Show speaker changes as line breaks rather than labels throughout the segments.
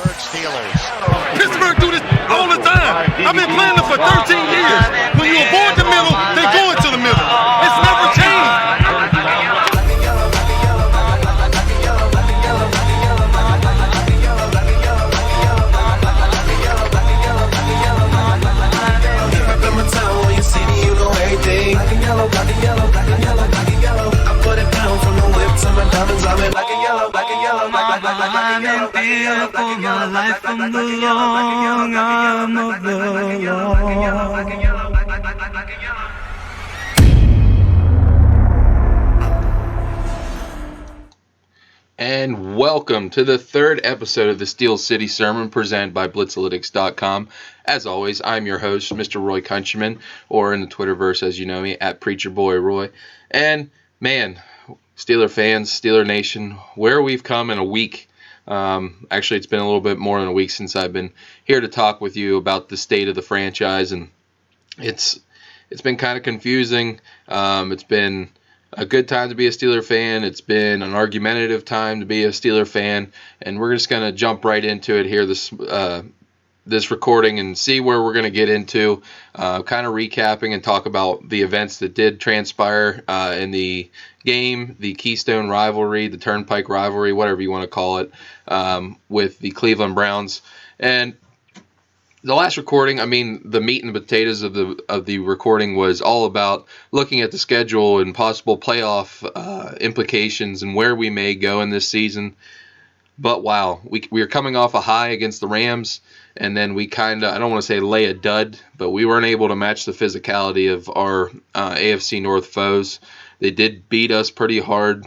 Pittsburgh do this all the time. I've been playing this for 13 years. When you avoid the middle, they go into the middle. It's never changed.
I put it down from the whip to my diamonds. I'm in black and yellow, black and yellow, black and yellow, black and yellow, black and yellow, black and yellow, black and yellow, black and yellow, black and yellow, black and yellow.
And welcome to the third episode of the Steel City Sermon presented by Blitzalytics.com. As always, I'm your host, Mr. Roy Countryman, or in the Twitterverse as you know me, at Preacher Boy Roy. And man, Steeler fans, Steeler Nation, where we've come in a week. Actually, it's been a little bit more than a week since I've been here to talk with you about the state of the franchise, and it's been kind of confusing. It's been a good time to be a Steeler fan. It's been an argumentative time to be a Steeler fan, and we're just going to jump right into it here this recording and see where we're going to get into, kind of recapping and talk about the events that did transpire in the game, the Keystone rivalry, the Turnpike rivalry, whatever you want to call it, with the Cleveland Browns. And the last recording, the meat and potatoes of the recording was all about looking at the schedule and possible playoff implications and where we may go in this season. But wow, we are coming off a high against the Rams, and then we kind of, I don't want to say lay a dud, but we weren't able to match the physicality of our AFC North foes. They did beat us pretty hard.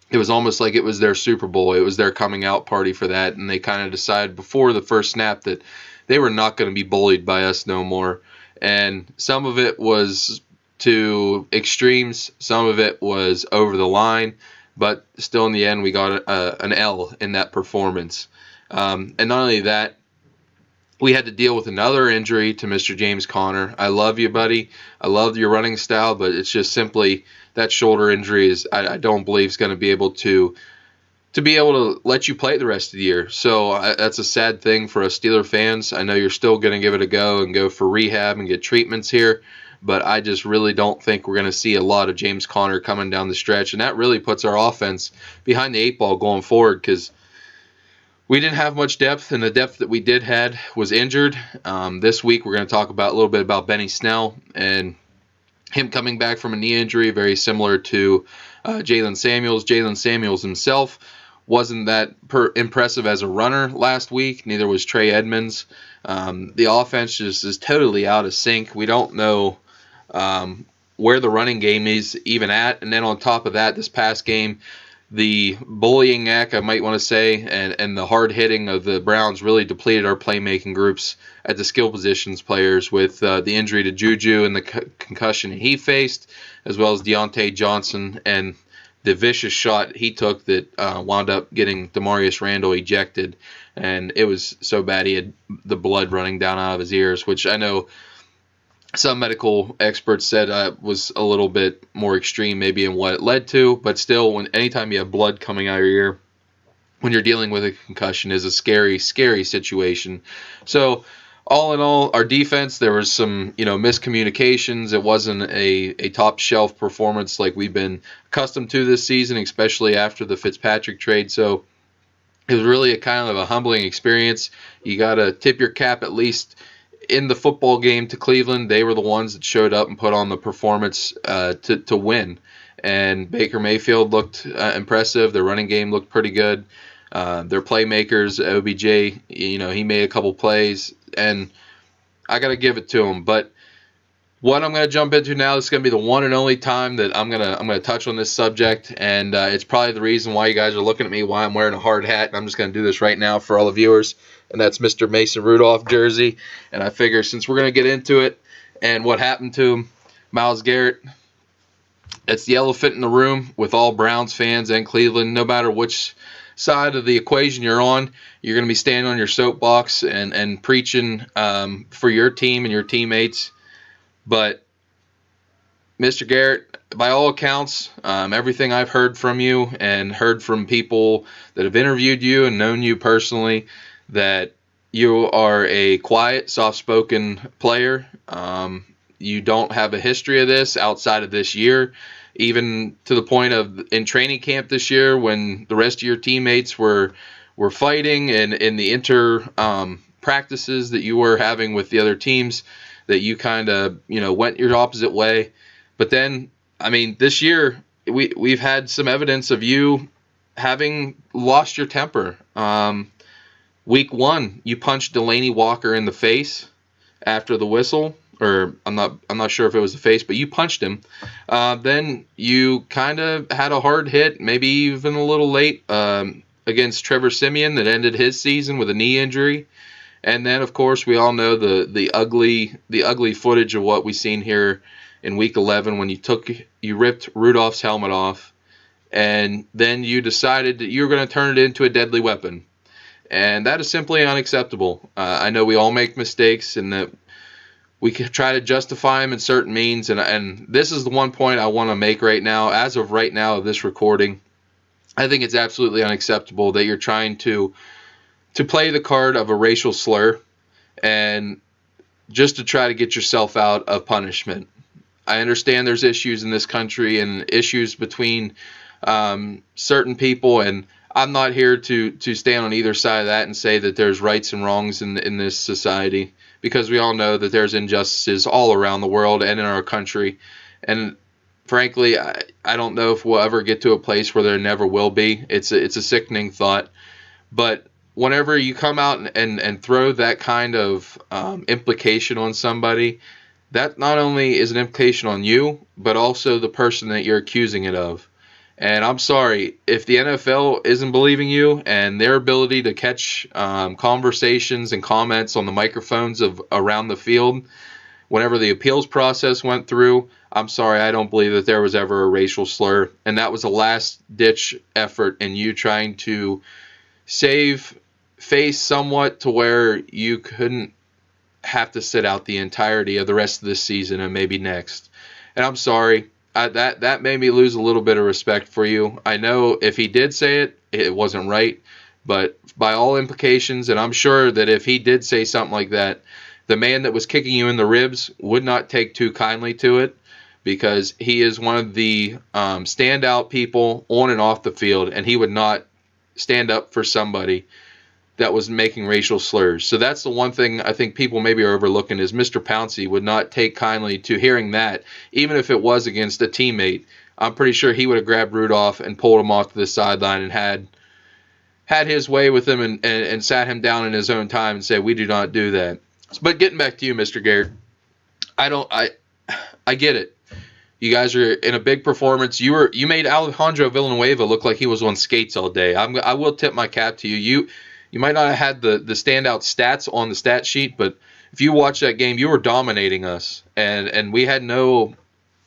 It was almost like it was their Super Bowl. It was their coming out party for that, and they kind of decided before the first snap that they were not going to be bullied by us no more. And some of it was to extremes. Some of it was over the line. But still in the end, we got an L in that performance. And not only that, we had to deal with another injury to Mr. James Conner. I love you, buddy. I love your running style, but it's just simply that shoulder injury is I don't believe is going to be able to let you play the rest of the year. So that's a sad thing for us Steeler fans. I know you're still going to give it a go and go for rehab and get treatments here, but I just really don't think we're going to see a lot of James Conner coming down the stretch, and that really puts our offense behind the eight ball going forward because we didn't have much depth, and the depth that we did had was injured. This week we're going to talk about a little bit about Benny Snell and him coming back from a knee injury, very similar to Jalen Samuels. Jalen Samuels himself wasn't that impressive as a runner last week. Neither was Trey Edmonds. The offense just is totally out of sync. We don't know where the running game is even at. And then on top of that, this past game, the bullying act, I might want to say, and the hard hitting of the Browns really depleted our playmaking groups at the skill positions players with the injury to Juju and the concussion he faced, as well as Deontay Johnson and the vicious shot he took that wound up getting Demarius Randall ejected. And it was so bad he had the blood running down out of his ears, which I know some medical experts said was a little bit more extreme maybe in what it led to, but still, anytime you have blood coming out of your ear when you're dealing with a concussion is a scary, scary situation. So all in all, our defense, there was some miscommunications. It wasn't a top shelf performance like we've been accustomed to this season, especially after the Fitzpatrick trade. So it was really a kind of a humbling experience. You got to tip your cap at least in the football game to Cleveland. They were the ones that showed up and put on the performance to win. And Baker Mayfield looked impressive. Their running game looked pretty good. Their playmakers, OBJ, he made a couple plays, and I got to give it to him. But what I'm going to jump into now, this is going to be the one and only time that I'm going to touch on this subject, and it's probably the reason why you guys are looking at me, why I'm wearing a hard hat, and I'm just going to do this right now for all the viewers, and that's Mr. Mason Rudolph jersey. And I figure since we're going to get into it and what happened to him, Myles Garrett, it's the elephant in the room with all Browns fans and Cleveland. No matter which side of the equation you're on, you're going to be standing on your soapbox and preaching for your team and your teammates. But Mr. Garrett, by all accounts, everything I've heard from you and heard from people that have interviewed you and known you personally, that you are a quiet, soft-spoken player. You don't have a history of this outside of this year, even to the point of in training camp this year when the rest of your teammates were fighting, and in the practices that you were having with the other teams, that you kind of went your opposite way. But then, I mean, this year we've had some evidence of you having lost your temper. Week 1, you punched Delaney Walker in the face after the whistle, or I'm not sure if it was the face, but you punched him. Then you kind of had a hard hit, maybe even a little late, against Trevor Siemian that ended his season with a knee injury. And then, of course, we all know the ugly footage of what we seen here in Week 11 when you ripped Rudolph's helmet off, and then you decided that you were going to turn it into a deadly weapon. And that is simply unacceptable. I know we all make mistakes, and that we can try to justify them in certain means. And this is the one point I want to make right now. As of right now of this recording, I think it's absolutely unacceptable that you're trying to play the card of a racial slur and just to try to get yourself out of punishment. I understand there's issues in this country and issues between certain people, and I'm not here to stand on either side of that and say that there's rights and wrongs in this society, because we all know that there's injustices all around the world and in our country. And frankly, I don't know if we'll ever get to a place where there never will be. It's a sickening thought. But whenever you come out and throw that kind of implication on somebody, that not only is an implication on you, but also the person that you're accusing it of. And I'm sorry, if the NFL isn't believing you and their ability to catch conversations and comments on the microphones of around the field, whenever the appeals process went through, I'm sorry, I don't believe that there was ever a racial slur. And that was a last-ditch effort in you trying to save face somewhat to where you couldn't have to sit out the entirety of the rest of this season and maybe next. And I'm sorry. That made me lose a little bit of respect for you. I know if he did say it, it wasn't right. But by all implications, and I'm sure that if he did say something like that, the man that was kicking you in the ribs would not take too kindly to it, because he is one of the standout people on and off the field, and he would not stand up for somebody that was making racial slurs. So that's the one thing I think people maybe are overlooking, is Mr. Pouncey would not take kindly to hearing that, even if it was against a teammate. I'm pretty sure he would have grabbed Rudolph and pulled him off to the sideline and had his way with him and sat him down in his own time and said, we do not do that. But getting back to you, Mr. Garrett, I get it. You guys are in a big performance. You made Alejandro Villanueva look like he was on skates all day. I will tip my cap to you. You might not have had the standout stats on the stat sheet, but if you watch that game, you were dominating us, and we had no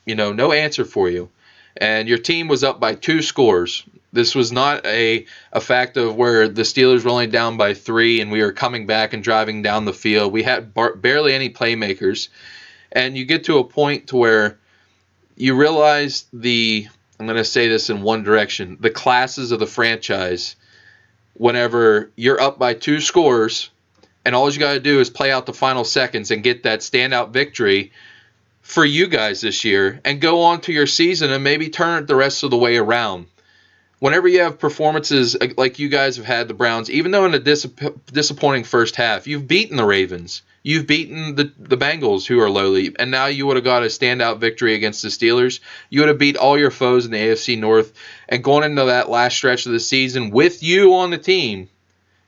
answer for you. And your team was up by 2 scores. This was not a fact of where the Steelers were only down by 3 and we were coming back and driving down the field. We had barely any playmakers. And you get to a point to where you realize I'm going to say this in one direction, the classes of the franchise. Whenever you're up by 2 scores and all you got to do is play out the final seconds and get that standout victory for you guys this year and go on to your season and maybe turn it the rest of the way around. Whenever you have performances like you guys have had, the Browns, even though in a disappointing first half, you've beaten the Ravens. You've beaten the Bengals, who are lowly, and now you would have got a standout victory against the Steelers. You would have beat all your foes in the AFC North, and going into that last stretch of the season with you on the team,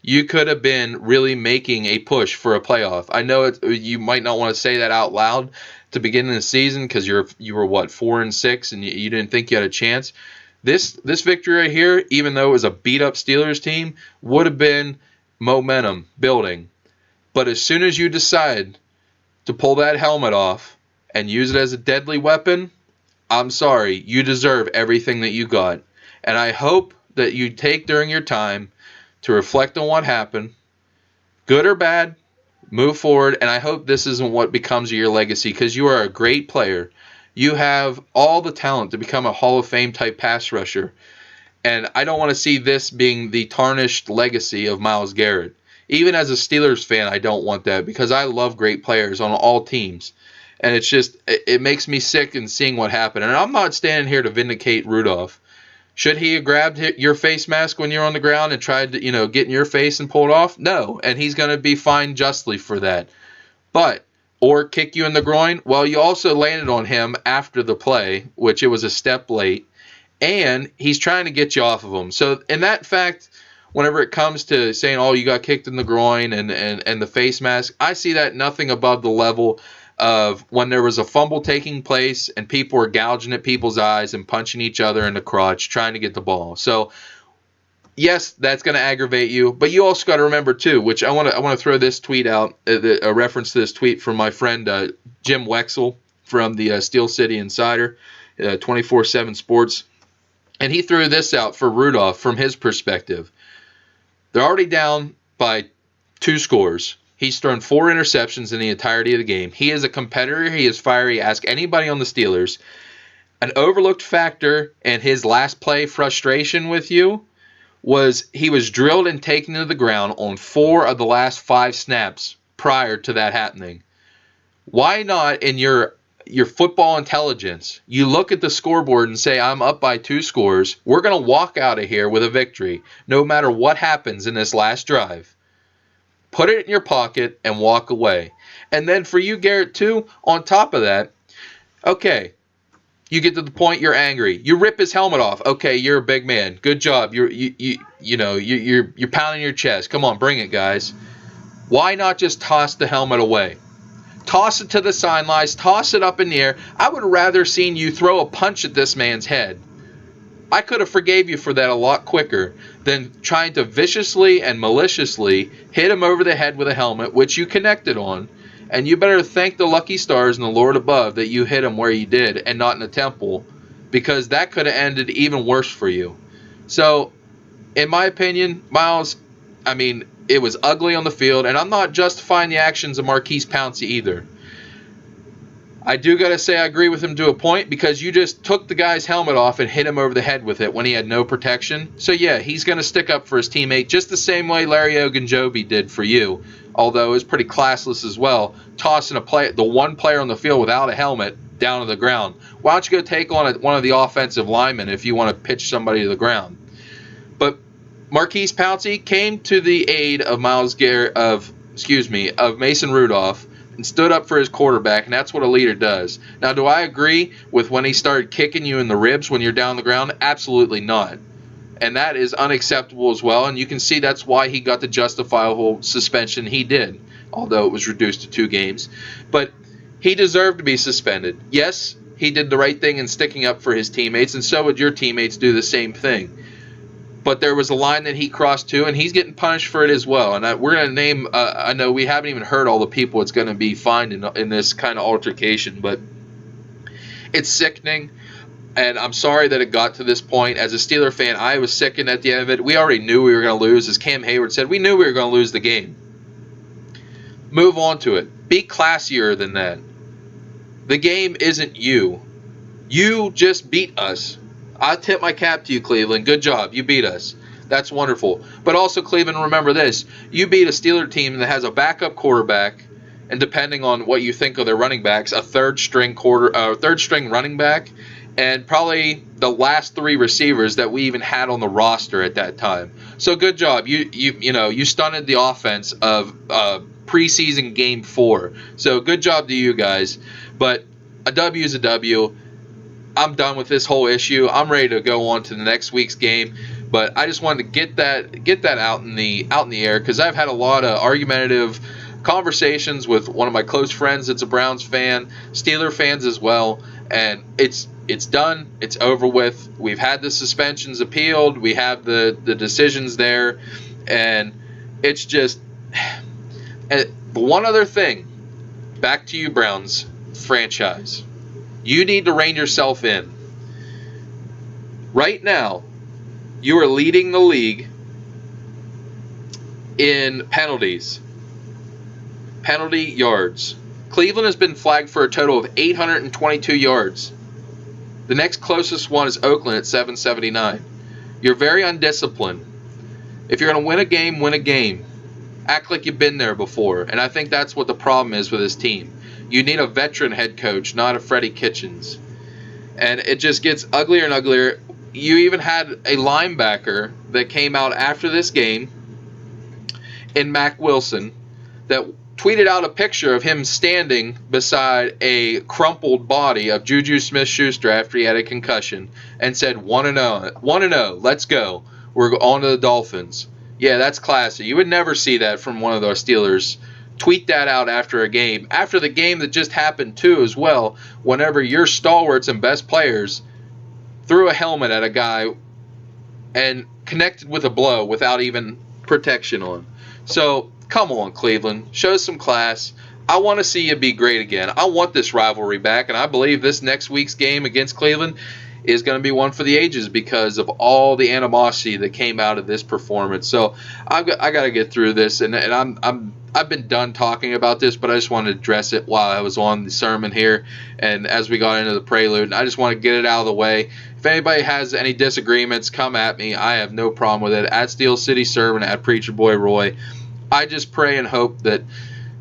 you could have been really making a push for a playoff. I know you might not want to say that out loud to begin the season because you were 4-6 and you didn't think you had a chance. This victory right here, even though it was a beat-up Steelers team, would have been momentum building. But as soon as you decide to pull that helmet off and use it as a deadly weapon, I'm sorry, you deserve everything that you got. And I hope that you take during your time to reflect on what happened, good or bad, move forward, and I hope this isn't what becomes your legacy, because you are a great player. You have all the talent to become a Hall of Fame type pass rusher. And I don't want to see this being the tarnished legacy of Myles Garrett. Even as a Steelers fan, I don't want that because I love great players on all teams. And it's just, it makes me sick in seeing what happened. And I'm not standing here to vindicate Rudolph. Should he have grabbed your face mask when you're on the ground and tried to, get in your face and pull it off? No. And he's going to be fined justly for that. But, or kick you in the groin? Well, you also landed on him after the play, which it was a step late. And he's trying to get you off of him. So, in that fact, whenever it comes to saying, oh, you got kicked in the groin and the face mask, I see that nothing above the level of when there was a fumble taking place and people were gouging at people's eyes and punching each other in the crotch trying to get the ball. So, yes, that's going to aggravate you, but you also got to remember too, which I want to throw this tweet out, a reference to this tweet from my friend Jim Wexel from the Steel City Insider, 24/7 Sports, and he threw this out for Rudolph from his perspective. They're already down by 2 scores. He's thrown 4 interceptions in the entirety of the game. He is a competitor. He is fiery. Ask anybody on the Steelers. An overlooked factor in his last play frustration with you was he was drilled and taken to the ground on 4 of the last 5 snaps prior to that happening. Why not, in your football intelligence, you look at the scoreboard and say, I'm up by 2 scores. We're going to walk out of here with a victory, no matter what happens in this last drive. Put it in your pocket and walk away. And then for you, Garrett, too, on top of that, okay, you get to the point you're angry. You rip his helmet off. Okay, you're a big man. Good job. You're pounding your chest. Come on, bring it, guys. Why not just toss the helmet away? Toss it to the sidelines. Toss it up in the air. I would have rather seen you throw a punch at this man's head. I could have forgave you for that a lot quicker than trying to viciously and maliciously hit him over the head with a helmet, which you connected on. And you better thank the lucky stars and the Lord above that you hit him where you did and not in the temple, because that could have ended even worse for you. So, in my opinion, Miles, it was ugly on the field, and I'm not justifying the actions of Marquise Pouncey either. I do got to say I agree with him to a point, because you just took the guy's helmet off and hit him over the head with it when he had no protection. So yeah, he's going to stick up for his teammate just the same way Larry Ogunjobi did for you, although it was pretty classless as well, tossing the one player on the field without a helmet down to the ground. Why don't you go take on one of the offensive linemen if you want to pitch somebody to the ground? But Marquise Pouncey came to the aid of of Mason Rudolph and stood up for his quarterback, and that's what a leader does. Now, do I agree with when he started kicking you in the ribs when you're down the ground? Absolutely not. And that is unacceptable as well, and you can see that's why he got the justifiable suspension he did, although it was reduced to 2 games. But he deserved to be suspended. Yes, he did the right thing in sticking up for his teammates, and so would your teammates do the same thing. But there was a line that he crossed too, and he's getting punished for it as well. And we're going to name, I know we haven't even heard all the people it's going to be fined in this kind of altercation, but it's sickening. And I'm sorry that it got to this point. As a Steeler fan, I was sickened at the end of it. We already knew we were going to lose. As Cam Hayward said, we knew we were going to lose the game. Move on to it. Be classier than that. The game isn't you. You just beat us. I tip my cap to you, Cleveland. Good job. You beat us. That's wonderful. But also, Cleveland, remember this. You beat a Steeler team that has a backup quarterback, and depending on what you think of their running backs, a third string running back, and probably the last 3 receivers that we even had on the roster at that time. So good job. You stunted the offense of preseason game 4. So good job to you guys. But a W is a W. I'm done with this whole issue. I'm ready to go on to the next week's game. But I just wanted to get that out in the air, because I've had a lot of argumentative conversations with one of my close friends that's a Browns fan, Steeler fans as well, and it's done. It's over with. We've had the suspensions appealed. We have the decisions there, and it's just. And one other thing, back to you, Browns franchise. You need to rein yourself in. Right now, you are leading the league in penalties. Penalty yards. Cleveland has been flagged for a total of 822 yards. The next closest one is Oakland at 779. You're very undisciplined. If you're going to win a game, win a game. Act like you've been there before. And I think that's what the problem is with this team. You need a veteran head coach, not a Freddie Kitchens. And it just gets uglier and uglier. You even had a linebacker that came out after this game in Mac Wilson that tweeted out a picture of him standing beside a crumpled body of Juju Smith-Schuster after he had a concussion and said 1-0, 1-0, let's go. We're on to the Dolphins. Yeah, that's classy. You would never see that from one of those Steelers. Tweet that out after a game. After the game that just happened too as well, whenever your stalwarts and best players threw a helmet at a guy and connected with a blow without even protection on. So, come on, Cleveland. Show some class. I want to see you be great again. I want this rivalry back, and I believe this next week's game against Cleveland is going to be one for the ages because of all the animosity that came out of this performance. So, I got to get through this, and I've been done talking about this, but I just wanted to address it while I was on the sermon here and as we got into the prelude. And I just want to get it out of the way. If anybody has any disagreements, come at me. I have no problem with it. At Steel City Sermon, at Preacher Boy Roy. I just pray and hope that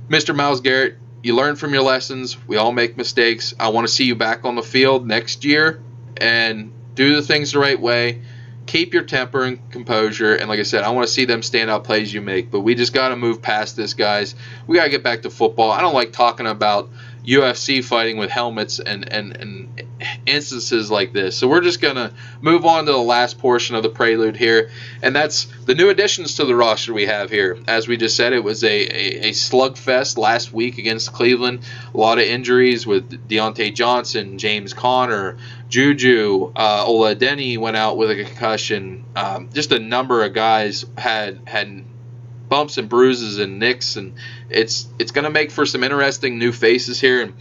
Mr. Myles Garrett, you learn from your lessons. We all make mistakes. I want to see you back on the field next year and do the things the right way. Keep your temper and composure. And like I said, I want to see them standout plays you make. But we just got to move past this, guys. We got to get back to football. I don't like talking about UFC fighting with helmets and instances like this. So we're just going to move on to the last portion of the prelude here. And that's the new additions to the roster we have here. As we just said, it was a slugfest last week against Cleveland. A lot of injuries with Deontay Johnson, James Conner, Juju, Ola Denny went out with a concussion. Just a number of guys had bumps and bruises and nicks, and it's going to make for some interesting new faces here. And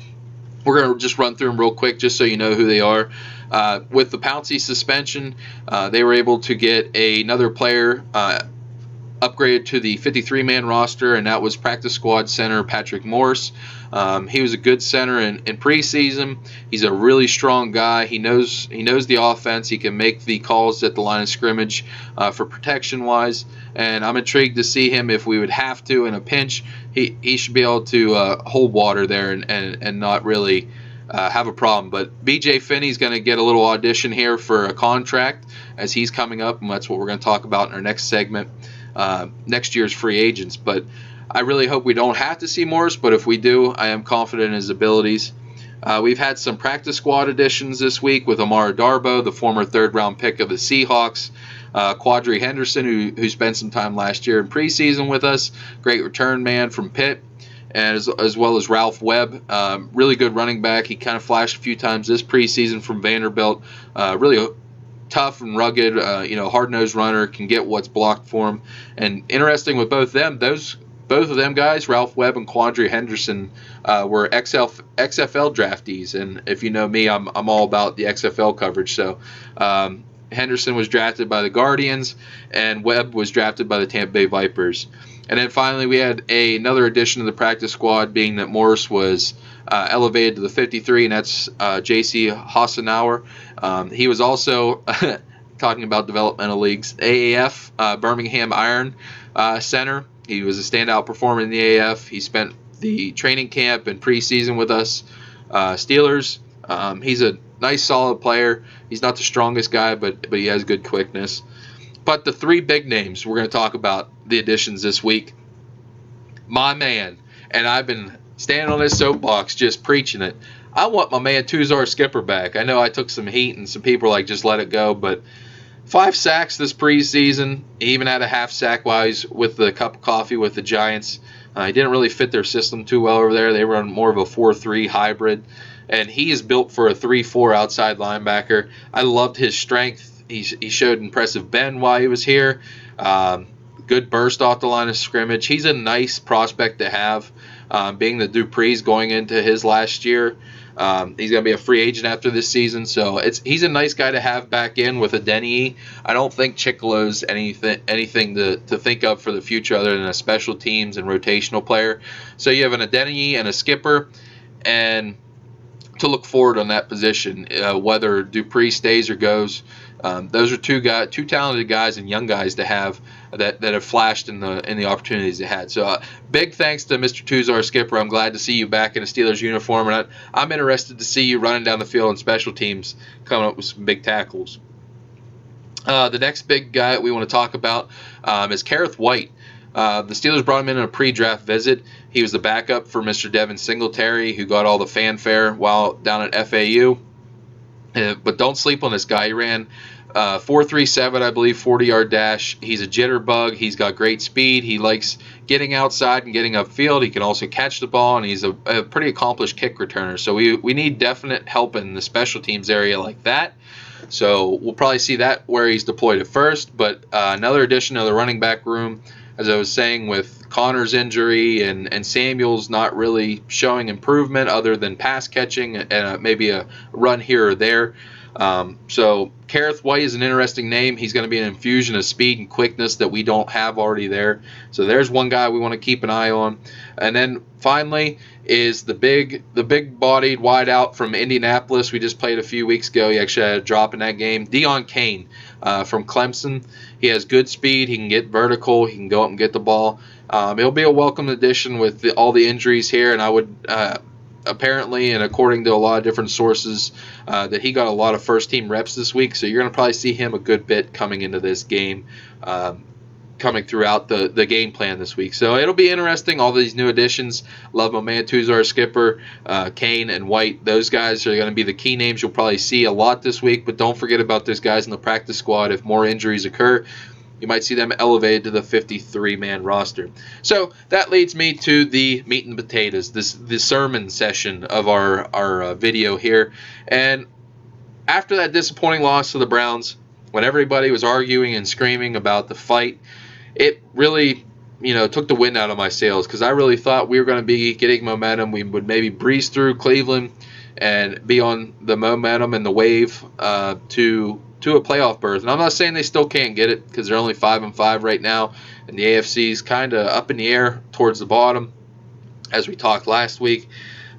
we're going to just run through them real quick just so you know who they are. With the Pouncey suspension, they were able to get another player upgraded to the 53-man roster, and that was practice squad center Patrick Morse. He was a good center in preseason. He's a really strong guy. He knows the offense. He can make the calls at the line of scrimmage for protection-wise, and I'm intrigued to see him if we would have to in a pinch. He should be able to hold water there and not really have a problem. But B.J. Finney's going to get a little audition here for a contract as he's coming up, and that's what we're going to talk about in our next segment. Next year's free agents, but I really hope we don't have to see Morris, but if we do, I am confident in his abilities. We've had some practice squad additions this week with Amara Darboh, the former third-round pick of the Seahawks, Quadri Henderson, who spent some time last year in preseason with us, great return man from Pitt, and as well as Ralph Webb, really good running back. He kind of flashed a few times this preseason from Vanderbilt, really tough and rugged, hard-nosed runner, can get what's blocked for him. And interesting with both of them guys, Ralph Webb and Quadri Henderson, were XFL draftees. And if you know me, I'm all about the XFL coverage. So Henderson was drafted by the Guardians, and Webb was drafted by the Tampa Bay Vipers. And then finally, we had another addition to the practice squad, being that Morris was elevated to the 53, and that's J.C. Hassenauer. He was also, talking about developmental leagues, AAF Birmingham Iron center. He was a standout performer in the AAF. He spent the training camp and preseason with us Steelers. He's a nice, solid player. He's not the strongest guy, but he has good quickness. But the three big names we're going to talk about, the additions this week, my man, and I've been standing on this soapbox just preaching it. I want my man Tuzar Skipper back. I know I took some heat and some people were like, just let it go, but 5 sacks this preseason. He even had a half sack while he's with the cup of coffee with the Giants. He didn't really fit their system too well over there. They run more of a 4-3 hybrid, and he is built for a 3-4 outside linebacker. I loved his strength. He showed impressive bend while he was here. Good burst off the line of scrimmage. He's a nice prospect to have, being the Dupree's going into his last year. He's going to be a free agent after this season, so he's a nice guy to have back in with a Denny. I don't think Chickalo's anything to think of for the future other than a special teams and rotational player. So you have an Adenyi and a Skipper, and to look forward on that position, whether Dupree stays or goes. Those are two talented guys and young guys to have that have flashed in the opportunities they had. So big thanks to Mr. Tuzar Skipper. I'm glad to see you back in a Steelers uniform, and I'm interested to see you running down the field on special teams, coming up with some big tackles. The next big guy we want to talk about is Kareth White. The Steelers brought him in on a pre-draft visit. He was the backup for Mr. Devin Singletary, who got all the fanfare while down at FAU. But don't sleep on this guy. He ran 4.37, I believe, 40-yard dash. He's a jitterbug. He's got great speed. He likes getting outside and getting upfield. He can also catch the ball, and he's a pretty accomplished kick returner. So we need definite help in the special teams area like that. So we'll probably see that where he's deployed at first. But another addition to the running back room, as I was saying, with Connor's injury and Samuel's not really showing improvement other than pass catching and maybe a run here or there. So Kareth White is an interesting name. He's going to be an infusion of speed and quickness that we don't have already there. So there's one guy we want to keep an eye on. And then finally is the big-bodied wideout from Indianapolis. We just played a few weeks ago. He actually had a drop in that game. Deon Cain from Clemson. He has good speed. He can get vertical. He can go up and get the ball. It'll be a welcome addition with all the injuries here, and I would apparently, and according to a lot of different sources, that he got a lot of first-team reps this week, so you're going to probably see him a good bit coming into this game, coming throughout the game plan this week. So it'll be interesting, all these new additions. Love my man Tuzar Skipper, Kane, and White. Those guys are going to be the key names you'll probably see a lot this week, but don't forget about those guys in the practice squad. If more injuries occur, you might see them elevated to the 53-man roster. So that leads me to the meat and potatoes, the sermon session of our video here. And after that disappointing loss to the Browns, when everybody was arguing and screaming about the fight, it really, took the wind out of my sails, because I really thought we were going to be getting momentum. We would maybe breeze through Cleveland and be on the momentum and the wave to a playoff berth. And I'm not saying they still can't get it, because they're only 5-5 right now, and the AFC's kind of up in the air towards the bottom, as we talked last week.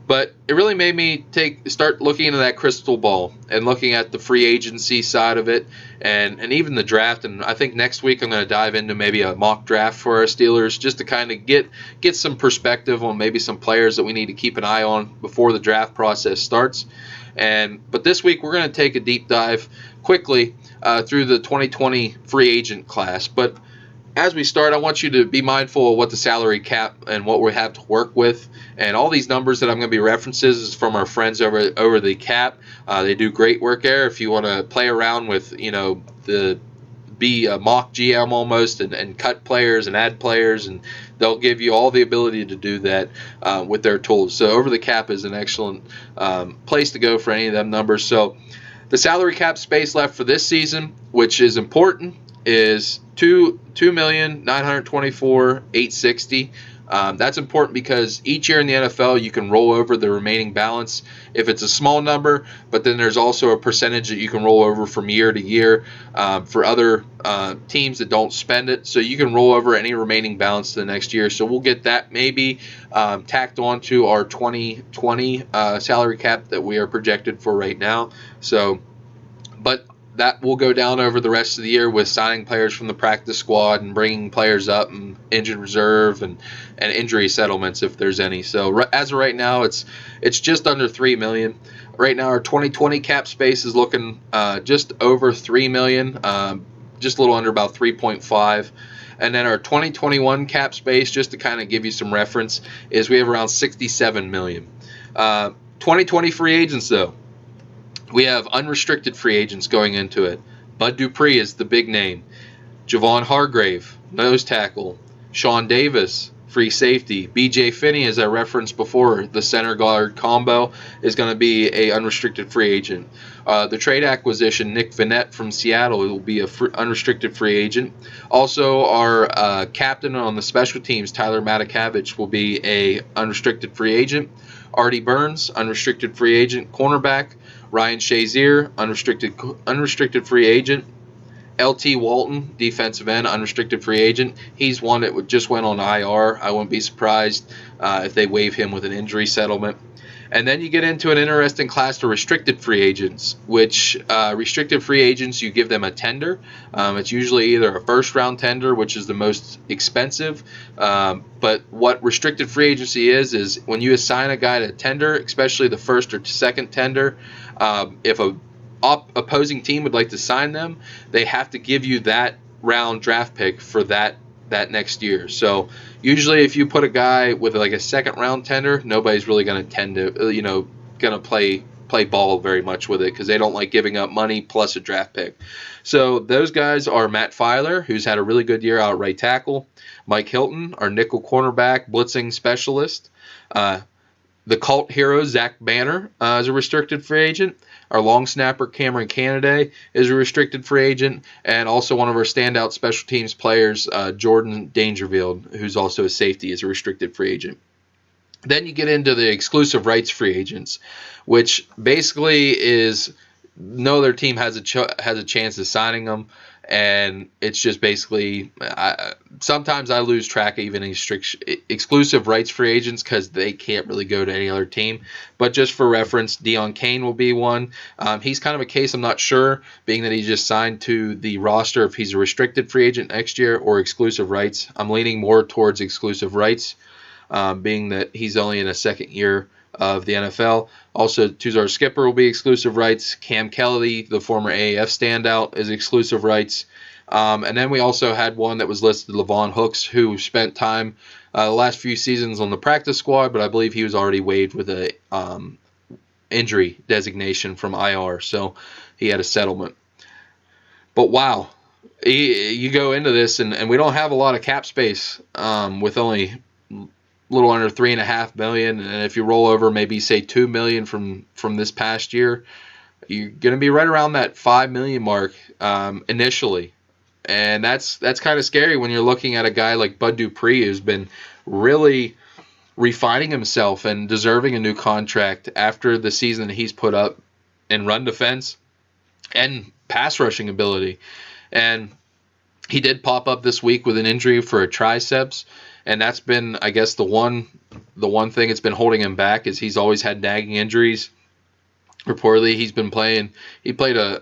But it really made me start looking into that crystal ball and looking at the free agency side of it, and even the draft. And I think next week I'm going to dive into maybe a mock draft for our Steelers, just to kind of get some perspective on maybe some players that we need to keep an eye on before the draft process starts. But this week we're going to take a deep dive quickly through the 2020 free agent class. But as we start, I want you to be mindful of what the salary cap and what we have to work with. And all these numbers that I'm going to be references is from our friends over the cap. They do great work there. If you want to play around with, be a mock GM almost and cut players and add players, and they'll give you all the ability to do that with their tools. So over the cap is an excellent place to go for any of them numbers. So the salary cap space left for this season, which is important, is $2,924,860. That's important because each year in the NFL you can roll over the remaining balance if it's a small number, but then there's also a percentage that you can roll over from year to year for other teams that don't spend it. So you can roll over any remaining balance to the next year. So we'll get that maybe tacked on to our 2020 salary cap that we are projected for right now. But that will go down over the rest of the year with signing players from the practice squad and bringing players up and injured reserve and injury settlements if there's any. So as of right now, it's just under $3 million. Right now, our 2020 cap space is looking just over $3 million, just a little under about 3.5. And then our 2021 cap space, just to kind of give you some reference, is we have around $67 million. 2020 free agents, though. We have unrestricted free agents going into it. Bud Dupree is the big name. Javon Hargrave, nose tackle. Sean Davis, free safety. B.J. Finney, as I referenced before, the center guard combo, is going to be a unrestricted free agent. The trade acquisition, Nick Vannett from Seattle, will be a unrestricted free agent. Also, our captain on the special teams, Tyler Matakavich, will be a unrestricted free agent. Artie Burns, unrestricted free agent. Cornerback. Ryan Shazier, unrestricted free agent. L.T. Walton, defensive end, unrestricted free agent. He's one that just went on IR. I wouldn't be surprised if they waive him with an injury settlement. And then you get into an interesting class of restricted free agents, which restricted free agents, you give them a tender. It's usually either a first-round tender, which is the most expensive. But what restricted free agency is when you assign a guy to tender, especially the first or second tender, if a opposing team would like to sign them, they have to give you that round draft pick for that next year. So usually if you put a guy with like a second round tender, nobody's really going to tend to going to play ball very much with it, because they don't like giving up money plus a draft pick. So those guys are Matt Filer, who's had a really good year out at right tackle, Mike Hilton, our nickel cornerback blitzing specialist, the cult hero Zach Banner is a restricted free agent. Our long snapper Cameron Canaday is a restricted free agent, and also one of our standout special teams players, Jordan Dangerfield, who's also a safety, is a restricted free agent. Then you get into the exclusive rights free agents, which basically is no other team has a chance of signing them, and it's just basically sometimes I lose track of even exclusive rights free agents because they can't really go to any other team. But just for reference, Deion Kane will be one. He's kind of a case I'm not sure, being that he just signed to the roster, if he's a restricted free agent next year or exclusive rights. I'm leaning more towards exclusive rights, being that he's only in a second year of the NFL. Also, Tuzar Skipper will be exclusive rights. Cam Kelly, the former AAF standout, is exclusive rights. And then we also had one that was listed, Levon Hooks, who spent time the last few seasons on the practice squad, but I believe he was already waived with a injury designation from IR, so he had a settlement. But wow, you go into this, and we don't have a lot of cap space with only little under $3.5 million, and if you roll over maybe say $2 million from this past year, you're going to be right around that $5 million mark initially, and that's kind of scary when you're looking at a guy like Bud Dupree, who's been really refining himself and deserving a new contract after the season that he's put up in run defense and pass rushing ability. And he did pop up this week with an injury for a triceps. And that's been, I guess, the one thing that's been holding him back, is he's always had nagging injuries. Reportedly, he's been playing. He played a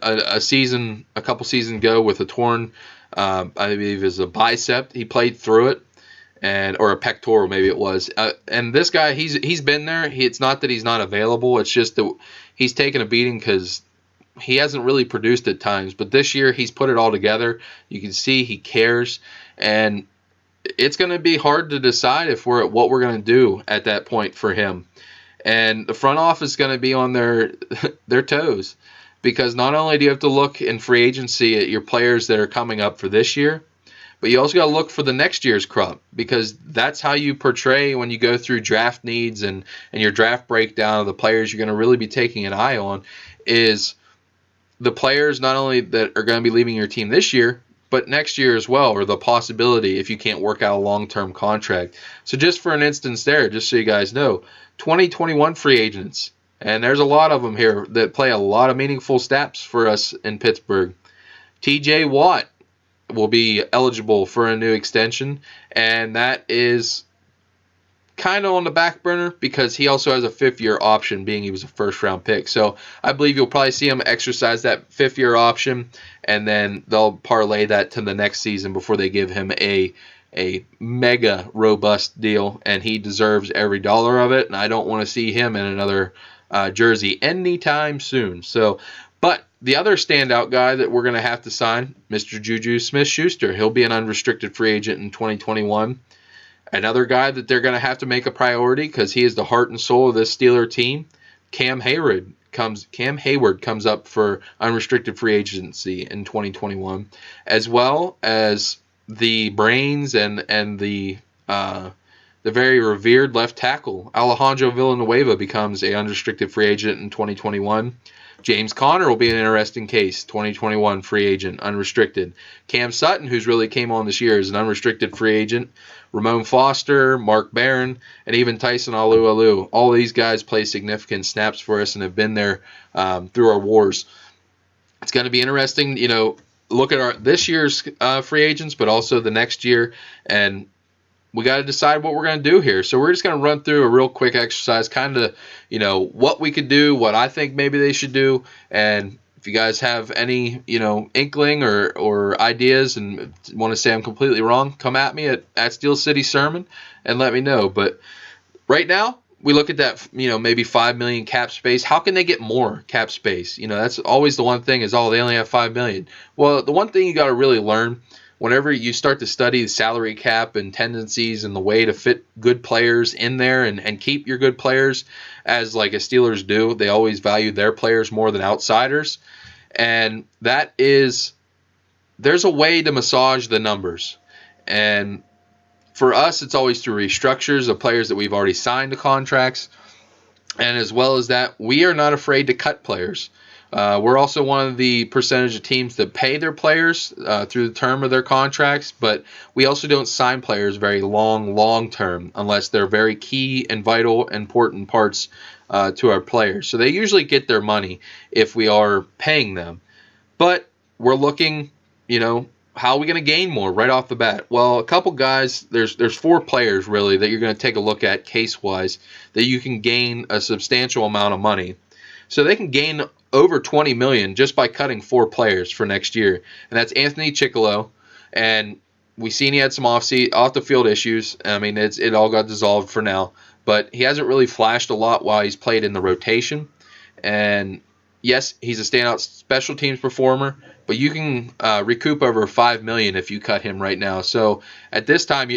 couple seasons ago with a torn, I believe it was a bicep. He played through it, or a pectoral, maybe it was. And this guy, he's been there. It's not that he's not available. It's just that he's taken a beating because he hasn't really produced at times. But this year, he's put it all together. You can see he cares, and it's going to be hard to decide what we're going to do at that point for him. And the front office is going to be on their toes, because not only do you have to look in free agency at your players that are coming up for this year, but you also got to look for the next year's crop, because that's how you portray when you go through draft needs and your draft breakdown of the players you're going to really be taking an eye on, is the players not only that are going to be leaving your team this year, but next year as well, or the possibility if you can't work out a long-term contract. So just for an instance there, just so you guys know, 2021 free agents, and there's a lot of them here that play a lot of meaningful snaps for us in Pittsburgh. TJ Watt will be eligible for a new extension, and that is kind of on the back burner because he also has a fifth-year option, being he was a first-round pick. So I believe you'll probably see him exercise that fifth-year option, and then they'll parlay that to the next season before they give him a mega robust deal, and he deserves every dollar of it, and I don't want to see him in another jersey anytime soon. So, but the other standout guy that we're going to have to sign, Mr. Juju Smith-Schuster. He'll be an unrestricted free agent in 2021. Another guy that they're going to have to make a priority because he is the heart and soul of this Steeler team, Cam Hayward comes up for unrestricted free agency in 2021, as well as the brains and the very revered left tackle Alejandro Villanueva becomes a unrestricted free agent in 2021. James Conner will be an interesting case, 2021 free agent, unrestricted. Cam Sutton, who's really came on this year, is an unrestricted free agent. Ramon Foster, Mark Barron, and even Tyson Alualu. All these guys play significant snaps for us and have been there through our wars. It's going to be interesting, look at this year's free agents, but also the next year, and we got to decide what we're going to do here. So we're just going to run through a real quick exercise, kind of, what we could do, what I think maybe they should do, and if you guys have any, inkling or ideas and want to say I'm completely wrong, come at me at Steel City Sermon and let me know. But right now, we look at that, maybe 5 million cap space. How can they get more cap space? That's always the one thing is, they only have 5 million. Well, the one thing you got to really learn whenever you start to study the salary cap and tendencies and the way to fit good players in there and keep your good players, as like as Steelers do, they always value their players more than outsiders. And that is, there's a way to massage the numbers. And for us, it's always through restructures of players that we've already signed to contracts. And as well as that, we are not afraid to cut players. We're also one of the percentage of teams that pay their players through the term of their contracts, but we also don't sign players very long term unless they're very key and vital, important parts to our players. So they usually get their money if we are paying them. But we're looking, how are we going to gain more right off the bat? Well, a couple guys, there's 4 players really that you're going to take a look at case-wise that you can gain a substantial amount of money. So they can gain over $20 million just by cutting 4 players for next year. And that's Anthony Chickillo. And we seen he had some off the field issues. I mean, it all got dissolved for now. But he hasn't really flashed a lot while he's played in the rotation. And yes, he's a standout special teams performer, but you can recoup over $5 million if you cut him right now. So at this time,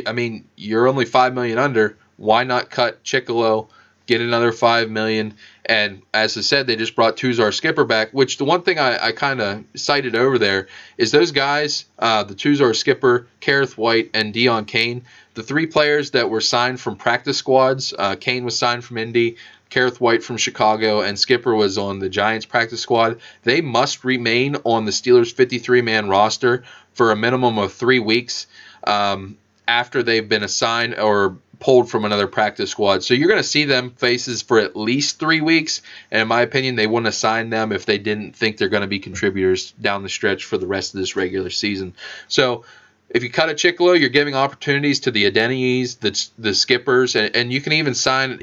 you're only $5 million under. Why not cut Chickillo, get another $5 million? And as I said, they just brought Tuzar Skipper back, which the one thing I kind of cited over there is those guys, the Tuzar Skipper, Kareth White, and Deon Cain, the 3 players that were signed from practice squads. Cain was signed from Indy, Kareth White from Chicago, and Skipper was on the Giants practice squad. They must remain on the Steelers' 53-man roster for a minimum of 3 weeks after they've been assigned or pulled from another practice squad. So you're going to see them faces for at least 3 weeks. And in my opinion, they wouldn't assign them if they didn't think they're going to be contributors down the stretch for the rest of this regular season. So if you cut a Chickillo, you're giving opportunities to the Adenis, the Skippers, and you can even sign,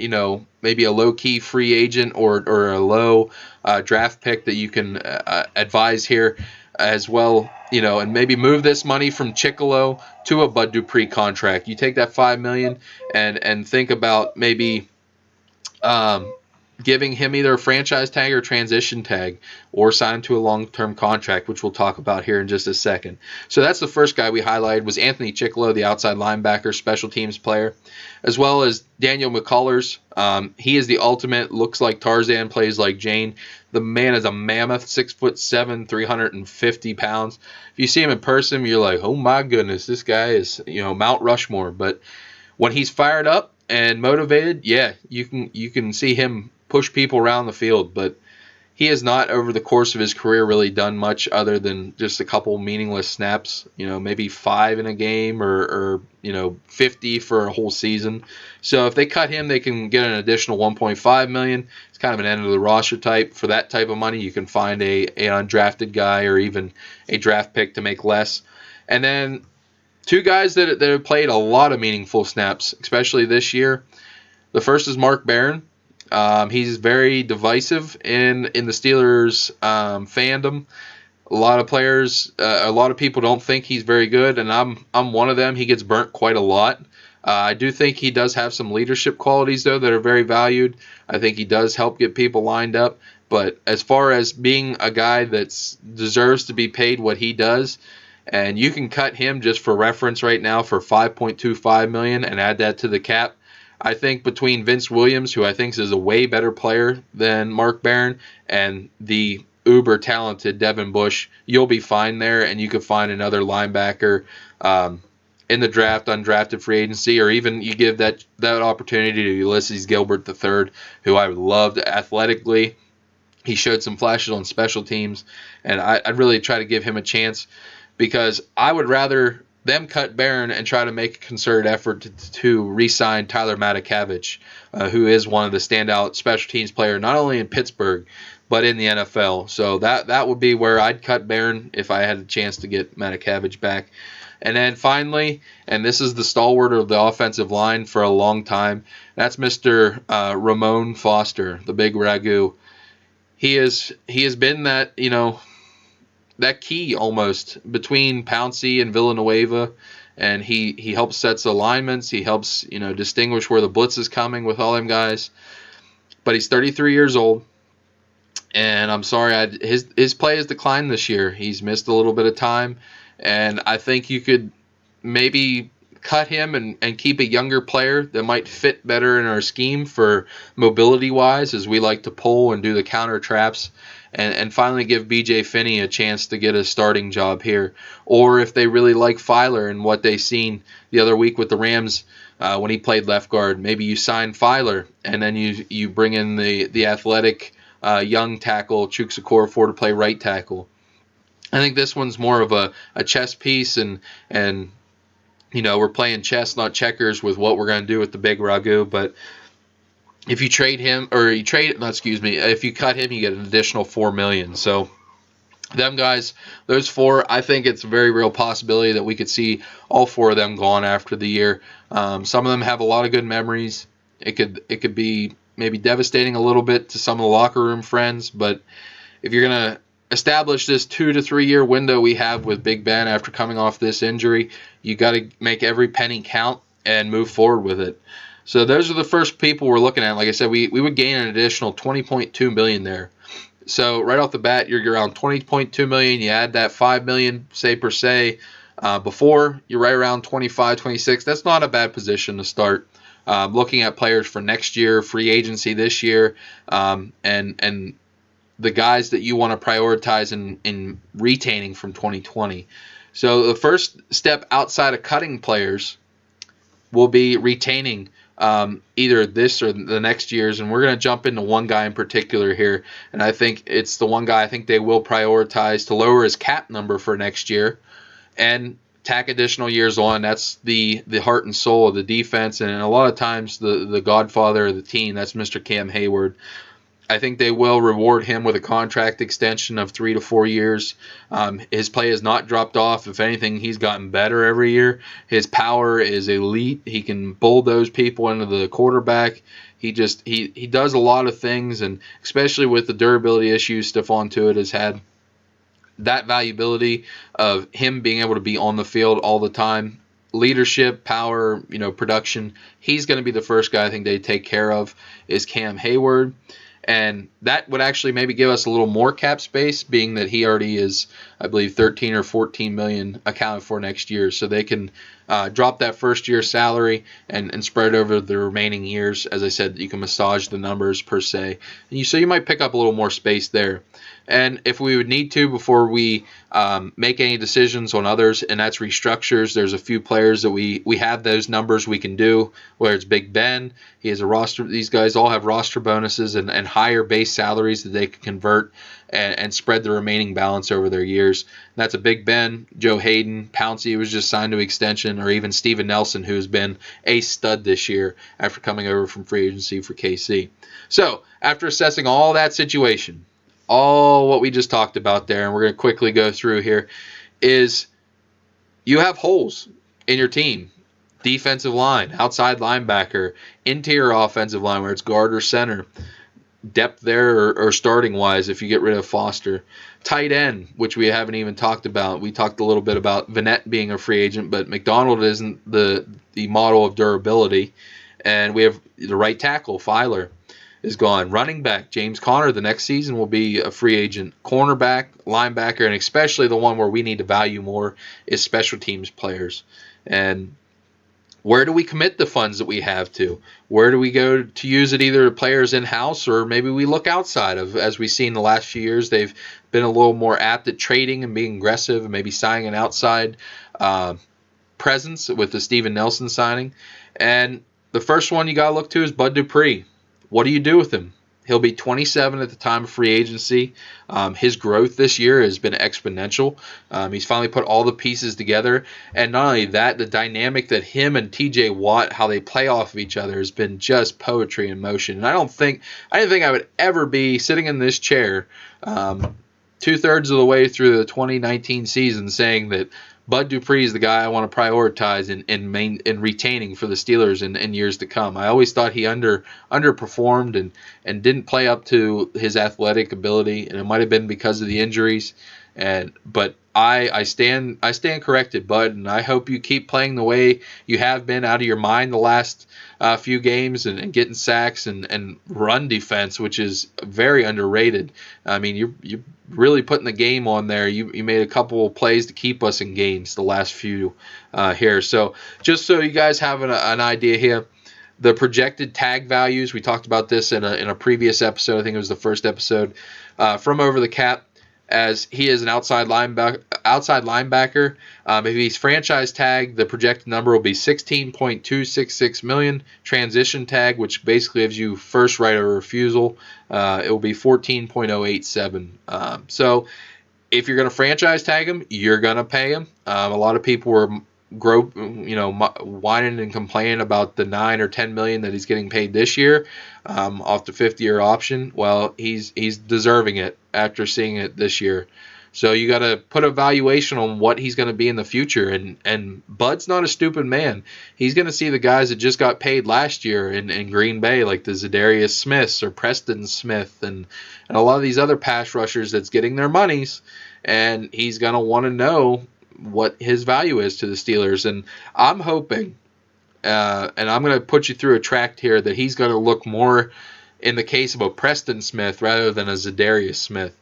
maybe a low-key free agent or a low draft pick that you can advise here as well, and maybe move this money from Chickillo to a Bud Dupree contract. You take that $5 million and think about maybe giving him either a franchise tag or transition tag, or sign him to a long-term contract, which we'll talk about here in just a second. So that's the first guy we highlighted was Anthony Chickillo, the outside linebacker, special teams player, as well as Daniel McCullers. He is the ultimate, looks like Tarzan, plays like Jane. The man is a mammoth, 6'7", 350 pounds. If you see him in person, you're like, oh my goodness, this guy is, Mount Rushmore. But when he's fired up and motivated, yeah, you can see him push people around the field, but he has not over the course of his career really done much other than just a couple meaningless snaps, maybe 5 in a game or 50 for a whole season. So if they cut him, they can get an additional $1.5 million. It's kind of an end of the roster type. For that type of money, you can find a undrafted guy or even a draft pick to make less. And then 2 guys that have played a lot of meaningful snaps, especially this year. The first is Mark Barron. He's very divisive in the Steelers fandom. A lot of players, a lot of people don't think he's very good, and I'm one of them. He gets burnt quite a lot. I do think he does have some leadership qualities, though, that are very valued. I think he does help get people lined up. But as far as being a guy that deserves to be paid what he does, and you can cut him just for reference right now for $5.25 million and add that to the cap. I think between Vince Williams, who I think is a way better player than Mark Barron, and the uber talented Devin Bush, you'll be fine there, and you could find another linebacker in the draft, undrafted free agency, or even you give that opportunity to Ulysses Gilbert III, who I loved athletically. He showed some flashes on special teams, and I'd really try to give him a chance because I would rather them cut Barron and try to make a concerted effort to re-sign Tyler Matakavich, who is one of the standout special teams player, not only in Pittsburgh, but in the NFL. So that would be where I'd cut Barron if I had a chance to get Matakavich back. And then finally, and this is the stalwart of the offensive line for a long time, that's Mr. Ramon Foster, the big ragu. He has been that, that key almost between Pouncey and Villanueva, and he helps sets alignments. He helps distinguish where the blitz is coming with all them guys. But he's 33 years old, and I'm sorry, his play has declined this year. He's missed a little bit of time, and I think you could maybe cut him and keep a younger player that might fit better in our scheme for mobility wise, as we like to pull and do the counter traps, and finally give BJ Finney a chance to get a starting job here. Or if they really like Filer and what they seen the other week with the Rams when he played left guard, maybe you sign Filer and then you bring in the athletic young tackle Chukwuekorfor to play right tackle. I think this one's more of a chess piece, and we're playing chess, not checkers, with what we're going to do with the big ragu. But if you trade him, if you cut him, you get an additional $4 million. So them guys, those four, I think it's a very real possibility that we could see all four of them gone after the year. Some of them have a lot of good memories. It could be maybe devastating a little bit to some of the locker room friends, but if you're going to establish this 2 to 3 year window we have with Big Ben after coming off this injury, you got to make every penny count and move forward with it. So those are the first people we're looking at. Like I said, we would gain an additional $20.2 million there. So right off the bat, you're around $20.2 million. You add that $5 million, say per se, before you're right around 25, 26. That's not a bad position to start. Looking at players for next year, free agency this year, and the guys that you want to prioritize in retaining from 2020. So the first step outside of cutting players will be retaining either this or the next year's, and we're going to jump into one guy in particular here, and I think it's the one guy I think they will prioritize to lower his cap number for next year and tack additional years on. That's the heart and soul of the defense, and a lot of times the godfather of the team, that's Mr. Cam Hayward. I think they will reward him with a contract extension of 3 to 4 years. His play has not dropped off. If anything, he's gotten better every year. His power is elite. He can bulldoze people into the quarterback. He does a lot of things, and especially with the durability issues Stephon Tuitt has had, that valuability of him being able to be on the field all the time, leadership, power, production, he's going to be the first guy I think they take care of is Cam Hayward. And that would actually maybe give us a little more cap space, being that he already is, I believe, 13 or 14 million accounted for next year. So they can drop that first year salary and spread it over the remaining years. As I said, you can massage the numbers per se. So you might pick up a little more space there. And if we would need to before we make any decisions on others, and that's restructures, there's a few players that we have those numbers we can do, whether it's Big Ben, he has a roster. These guys all have roster bonuses and higher base salaries that they can convert and spread the remaining balance over their years. And that's a Big Ben, Joe Hayden, Pouncey, who was just signed to extension, or even Steven Nelson, who's been a stud this year after coming over from free agency for KC. So after assessing all that situation, all what we just talked about there, and we're going to quickly go through here, is you have holes in your team. Defensive line, outside linebacker, interior offensive line, where it's guard or center, depth there or starting wise if you get rid of Foster. Tight end, which we haven't even talked about. We talked a little bit about Vanette being a free agent, but McDonald isn't the model of durability. And we have the right tackle, Filer, is gone. Running back, James Conner, the next season will be a free agent. Cornerback, linebacker, and especially the one where we need to value more is special teams players. And where do we commit the funds that we have to? Where do we go to use it, either players in-house or maybe we look outside of? As we've seen the last few years, they've been a little more apt at trading and being aggressive and maybe signing an outside presence with the Steven Nelson signing. And the first one you got to look to is Bud Dupree. What do you do with him? He'll be 27 at the time of free agency. His growth this year has been exponential. He's finally put all the pieces together. And not only that, the dynamic that him and TJ Watt, how they play off of each other, has been just poetry in motion. And I didn't think I would ever be sitting in this chair 2/3 of the way through the 2019 season saying that Bud Dupree is the guy I want to prioritize in retaining for the Steelers in years to come. I always thought he underperformed and didn't play up to his athletic ability, and it might have been because of the injuries. But I stand corrected, Bud, and I hope you keep playing the way you have been, out of your mind the last few games, and getting sacks and run defense, which is very underrated. I mean, you're really putting the game on there. You made a couple of plays to keep us in games the last few here. So just so you guys have an idea here, the projected tag values, we talked about this in a previous episode. I think it was the first episode, from Over the Cap, as he is an outside linebacker. If he's franchise tagged, the projected number will be $16.266 million. Transition tag, which basically gives you first right of refusal, it will be $14.087. So if you're going to franchise tag him, you're going to pay him. A lot of people were whining and complaining about the $9 or $10 million that he's getting paid this year, off the 50-year option. Well, he's deserving it after seeing it this year. So you got to put a valuation on what he's going to be in the future. And Bud's not a stupid man. He's going to see the guys that just got paid last year in Green Bay, like the Zadarius Smiths or Preston Smith and a lot of these other pass rushers that's getting their monies. And he's going to want to know what his value is to the Steelers. And I'm hoping, and I'm going to put you through a tract here, that he's going to look more in the case of a Preston Smith rather than a Zadarius Smith.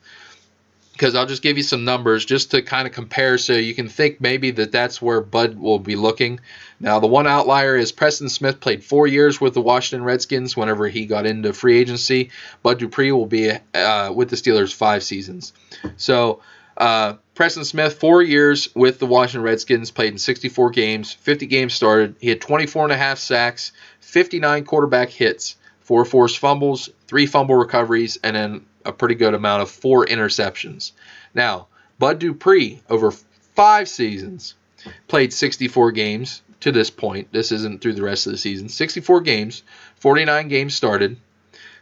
Because I'll just give you some numbers just to kind of compare, so you can think maybe that's where Bud will be looking. Now, the one outlier is Preston Smith played 4 years with the Washington Redskins whenever he got into free agency. Bud Dupree will be with the Steelers 5 seasons. So Preston Smith, 4 years with the Washington Redskins, played in 64 games, 50 games started. He had 24.5 sacks, 59 quarterback hits, 4 forced fumbles, 3 fumble recoveries, and then a pretty good amount of 4 interceptions. Now, Bud Dupree, over 5 seasons, played 64 games to this point. This isn't through the rest of the season. 64 games, 49 games started,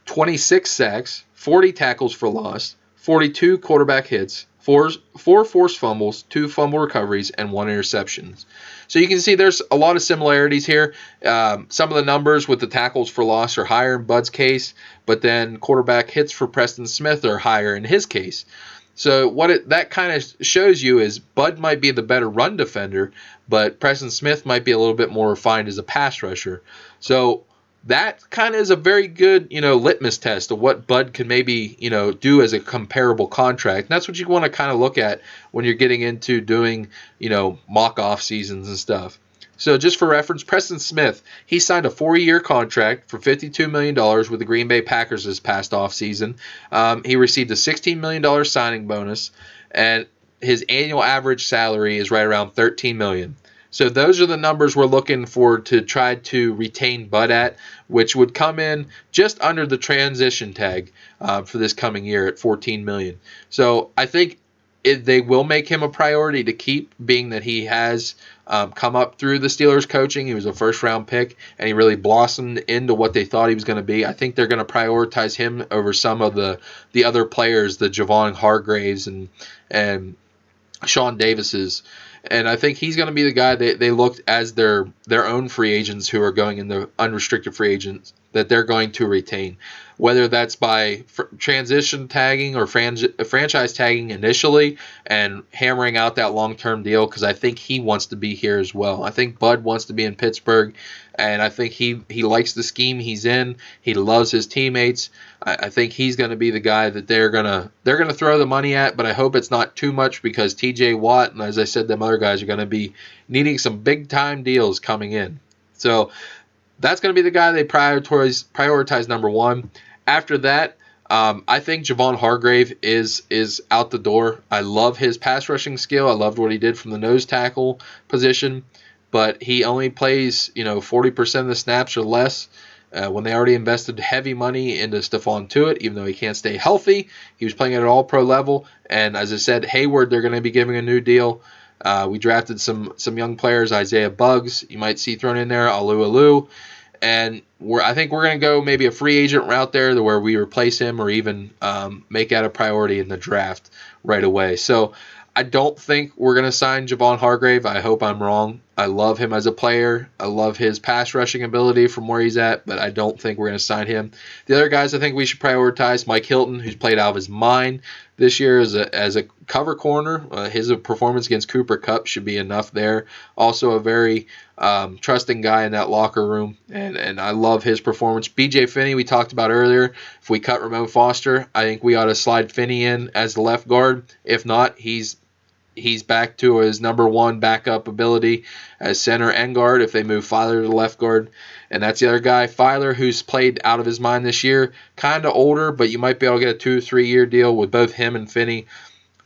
26 sacks, 40 tackles for loss, 42 quarterback hits, 4 forced fumbles, 2 fumble recoveries, and 1 interception. So you can see there's a lot of similarities here. Some of the numbers with the tackles for loss are higher in Bud's case, but then quarterback hits for Preston Smith are higher in his case. So that kind of shows you is Bud might be the better run defender, but Preston Smith might be a little bit more refined as a pass rusher. So that kind of is a very good, litmus test of what Bud can maybe, do as a comparable contract. And that's what you want to kind of look at when you're getting into doing, mock off seasons and stuff. So just for reference, Preston Smith, he signed a 4-year contract for $52 million with the Green Bay Packers this past offseason. He received a $16 million signing bonus, and his annual average salary is right around $13 million. So those are the numbers we're looking for to try to retain Bud at, which would come in just under the transition tag for this coming year at $14 million. So I think they will make him a priority to keep, being that he has come up through the Steelers coaching. He was a first-round pick, and he really blossomed into what they thought he was going to be. I think they're going to prioritize him over some of the other players, the Javon Hargraves and Sean Davises. And I think he's going to be the guy they looked as their own free agents who are going in the unrestricted free agents that they're going to retain. Whether that's by transition tagging or franchise tagging initially and hammering out that long-term deal, because I think he wants to be here as well. I think Bud wants to be in Pittsburgh, and I think he likes the scheme he's in. He loves his teammates. I think he's going to be the guy that they're gonna throw the money at, but I hope it's not too much, because T.J. Watt and, as I said, them other guys are going to be needing some big-time deals coming in. So that's going to be the guy they prioritize number one. After that, I think Javon Hargrave is out the door. I love his pass rushing skill. I loved what he did from the nose tackle position, but he only plays 40% of the snaps or less. When they already invested heavy money into Stephon Tuitt, even though he can't stay healthy, he was playing at an all-pro level. And as I said, Hayward, they're going to be giving a new deal. We drafted some young players, Isaiah Buggs, you might see thrown in there, Alu. And I think we're going to go maybe a free agent route there, to where we replace him or even make that a priority in the draft right away. So I don't think we're going to sign Javon Hargrave. I hope I'm wrong. I love him as a player. I love his pass rushing ability from where he's at, but I don't think we're going to sign him. The other guys I think we should prioritize, Mike Hilton, who's played out of his mind this year as a cover corner. His performance against Cooper Kupp should be enough there. Also a very trusting guy in that locker room, and I love his performance. B.J. Finney, we talked about earlier. If we cut Ramon Foster, I think we ought to slide Finney in as the left guard. If not, he's back to his number one backup ability as center and guard if they move Filer to the left guard. And that's the other guy, Filer, who's played out of his mind this year. Kind of older, but you might be able to get a 2-3 year deal with both him and Finney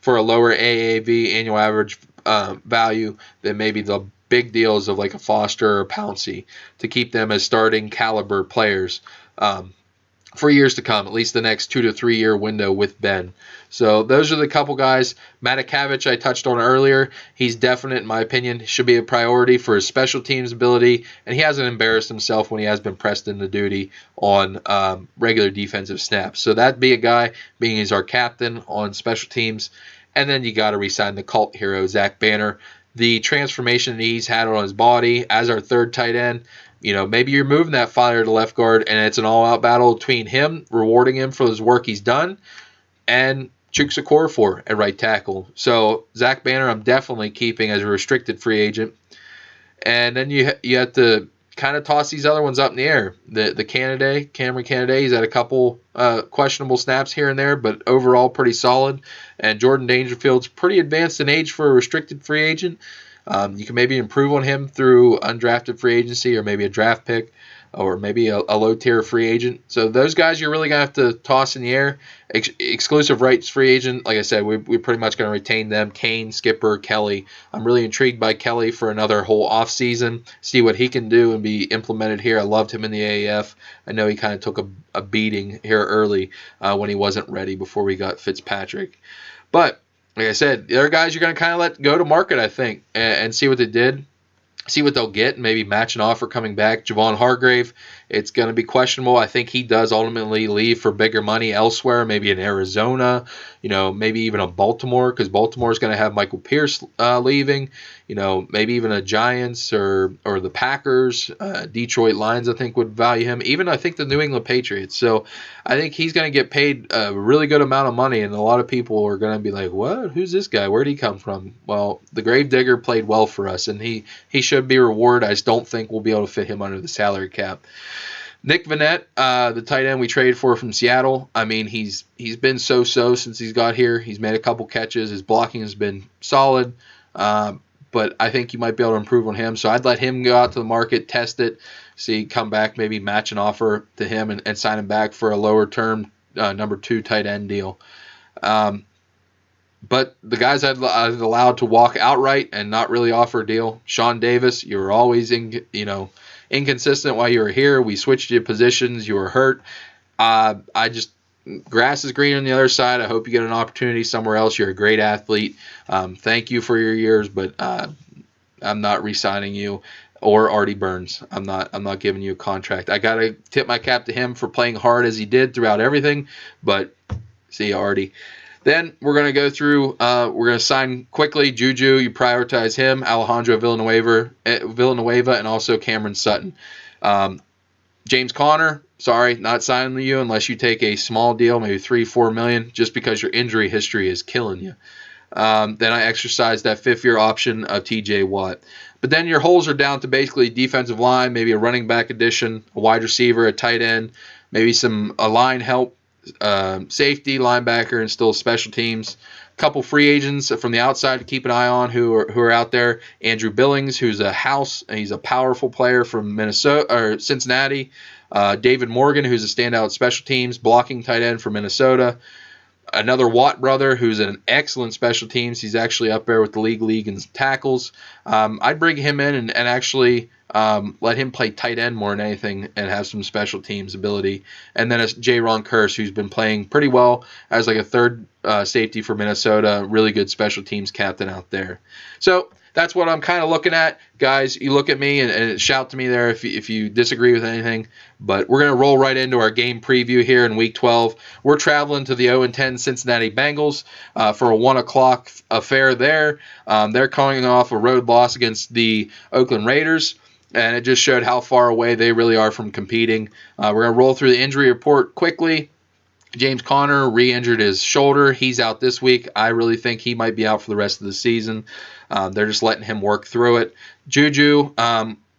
for a lower AAV, annual average value, than maybe the big deals of like a Foster or Pouncey to keep them as starting caliber players for years to come, at least the next 2 to 3 year window with Ben. So those are the couple guys. Matakavich I touched on earlier. He's definite, in my opinion, should be a priority for his special teams ability, and he hasn't embarrassed himself when he has been pressed into duty on regular defensive snaps. So that'd be a guy, being he's our captain on special teams. And then you got to re-sign the cult hero, Zach Banner. The transformation that he's had on his body as our third tight end, maybe you're moving that Filer to left guard, and it's an all-out battle between him, rewarding him for his work he's done, and Chukwuekorfor at right tackle. So Zach Banner I'm definitely keeping as a restricted free agent. And then you have to kind of toss these other ones up in the air. The Cameron Canaday, he's had a couple questionable snaps here and there, but overall pretty solid. And Jordan Dangerfield's pretty advanced in age for a restricted free agent. You can maybe improve on him through undrafted free agency or maybe a draft pick or maybe a low-tier free agent. So those guys you're really going to have to toss in the air. Exclusive rights free agent, like I said, we're pretty much going to retain them. Kane, Skipper, Kelly. I'm really intrigued by Kelly for another whole offseason, see what he can do and be implemented here. I loved him in the AAF. I know he kind of took a beating here early when he wasn't ready before we got Fitzpatrick. But like I said, the other guys you're going to kind of let go to market, I think, and see what they did. See what they'll get and maybe match an offer coming back. Javon Hargrave, it's going to be questionable. I think he does ultimately leave for bigger money elsewhere, maybe in Arizona, maybe even a Baltimore, because Baltimore is going to have Michael Pierce leaving, maybe even a Giants or the Packers. Detroit Lions, I think, would value him. Even, I think, the New England Patriots. So I think he's going to get paid a really good amount of money, and a lot of people are going to be like, what? Who's this guy? Where'd he come from? Well, the Gravedigger played well for us, and he should be rewarded. I just don't think we'll be able to fit him under the salary cap. Nick Vannett, the tight end we traded for from Seattle. I mean, he's been so-so since he's got here. He's made a couple catches. His blocking has been solid, but I think you might be able to improve on him. So I'd let him go out to the market, test it, see, come back, maybe match an offer to him and sign him back for a lower term number 2 tight end deal. But the guys I've allowed to walk outright and not really offer a deal, Sean Davis, you were always inconsistent while you were here. We switched you positions. You were hurt. Grass is green on the other side. I hope you get an opportunity somewhere else. You're a great athlete. Thank you for your years, but I'm not re-signing you. Or Artie Burns. I'm not giving you a contract. I got to tip my cap to him for playing hard as he did throughout everything, but see you, Artie. Then we're going to go through, we're going to sign quickly. Juju, you prioritize him. Alejandro Villanueva, and also Cameron Sutton. James Conner, sorry, not signing you unless you take a small deal, maybe $3-4 million, just because your injury history is killing you. Then I exercised that 5th-year option of TJ Watt. But then your holes are down to basically defensive line, maybe a running back addition, a wide receiver, a tight end, maybe a line help, safety, linebacker, and still special teams. A couple free agents from the outside to keep an eye on who are out there. Andrew Billings, who's he's a powerful player from Cincinnati. David Morgan, who's a standout special teams, blocking tight end for Minnesota. Another Watt brother who's an excellent special teams. He's actually up there with the league in tackles. I'd bring him in and actually let him play tight end more than anything and have some special teams ability. And then it's J-Ron Kearse, who's been playing pretty well as like a third safety for Minnesota. Really good special teams captain out there. So that's what I'm kind of looking at. Guys, you look at me and shout to me there if you disagree with anything. But we're going to roll right into our game preview here in Week 12. We're traveling to the 0-10 Cincinnati Bengals for a 1 o'clock affair there. They're coming off a road loss against the Oakland Raiders, and it just showed how far away they really are from competing. We're going to roll through the injury report quickly. James Conner re-injured his shoulder. He's out this week. I really think he might be out for the rest of the season. They're just letting him work through it. Juju,